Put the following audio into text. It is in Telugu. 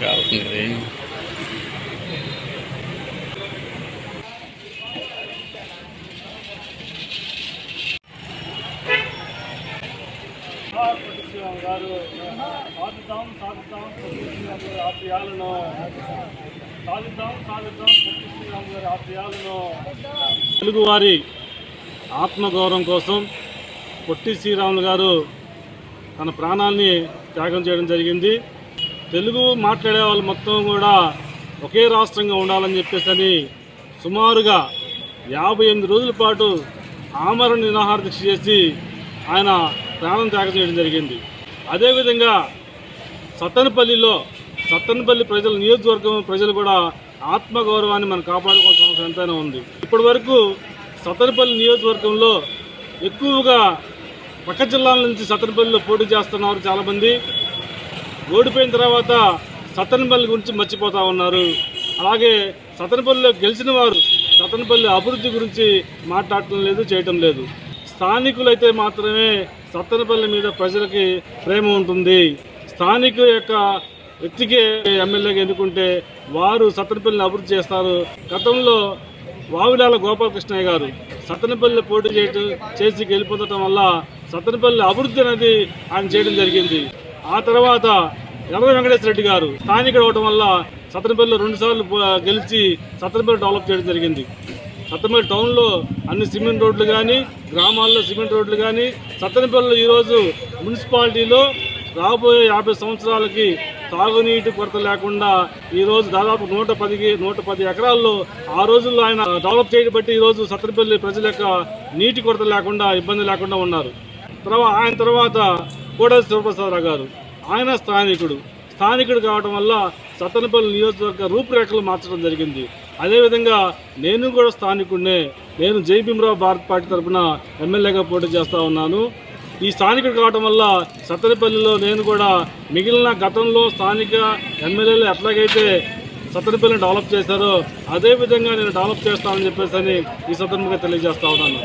కావాల్సింది తెలుగువారి ఆత్మగౌరవం కోసం పొట్టి శ్రీరాములు గారు తన ప్రాణాన్ని త్యాగం చేయడం జరిగింది. తెలుగు మాట్లాడే వాళ్ళు మొత్తం కూడా ఒకే రాష్ట్రంగా ఉండాలని చెప్పేసి సుమారుగా 58 రోజుల పాటు ఆమరణ నిరాహార దీక్ష చేసి ఆయన ప్రాణం త్యాగం చేయడం జరిగింది. అదేవిధంగా సత్తెనపల్లి ప్రజలు, నియోజకవర్గం ప్రజలు కూడా ఆత్మగౌరవాన్ని మనం కాపాడుకోవాల్సిన అవసరం ఎంతైనా ఉంది. ఇప్పటి వరకు సత్తెనపల్లి నియోజకవర్గంలో ఎక్కువగా పక్క జిల్లాల నుంచి సత్తెనపల్లిలో పోటీ చేస్తున్నారు. చాలామంది ఓడిపోయిన తర్వాత సత్తెనపల్లి గురించి మర్చిపోతూ ఉన్నారు. అలాగే సత్తెనపల్లిలో గెలిచిన వారు సత్తెనపల్లి అభివృద్ధి గురించి మాట్లాడటం లేదు, చేయటం లేదు. స్థానికులైతే మాత్రమే సత్తెనపల్లి మీద ప్రజలకి ప్రేమ ఉంటుంది. స్థానికుల యొక్క వ్యక్తికే ఎమ్మెల్యేగా ఎన్నుకుంటే వారు సత్తెనపల్లిని అభివృద్ధి చేస్తారు. గతంలో వావిలాల గోపాలకృష్ణయ్య గారు సత్తెనపల్లి పోటీ చేసి గెలిపొందడం వల్ల సత్తెనపల్లి అభివృద్ధి అనేది ఆయన చేయడం జరిగింది. ఆ తర్వాత ఎర్ర వెంకటేశ్వర రెడ్డి గారు స్థానికుడు అవడం వల్ల సత్తెనపల్లిలో 2 సార్లు గెలిచి సత్తెనపల్లి డెవలప్ చేయడం జరిగింది. సత్తెనపల్లి టౌన్లో అన్ని సిమెంట్ రోడ్లు కానీ, గ్రామాల్లో సిమెంట్ రోడ్లు కానీ, సత్తెనపల్లిలో ఈరోజు మున్సిపాలిటీలో రాబోయే 50 సంవత్సరాలకి తాగునీటి కొరత లేకుండా ఈరోజు దాదాపు 110 ఎకరాల్లో ఆ రోజుల్లో ఆయన డెవలప్ చేయడం బట్టి ఈరోజు సత్తెనపల్లి ప్రజల యొక్క నీటి కొరత లేకుండా, ఇబ్బంది లేకుండా ఉన్నారు. ఆయన తర్వాత కోడెల శివప్రసాదరావు గారు, ఆయన స్థానికుడు కావడం వల్ల సత్తెనపల్లి నియోజకవర్గ రూపురేఖలు మార్చడం జరిగింది. అదేవిధంగా నేను కూడా స్థానికుడినే. నేను జై భీమరావు భారత్ పార్టీ తరఫున ఎమ్మెల్యేగా పోటీ చేస్తూ ఉన్నాను. ఈ స్థానికుడు కావడం వల్ల సత్తెనపల్లిలో నేను కూడా మిగిలిన గతంలో స్థానిక ఎమ్మెల్యేలు ఎట్లాగైతే సత్తెనపల్లిని డెవలప్ చేశారో అదేవిధంగా నేను డెవలప్ చేస్తానని చెప్పేసి ఈ సందర్భంగా తెలియజేస్తా ఉన్నాను.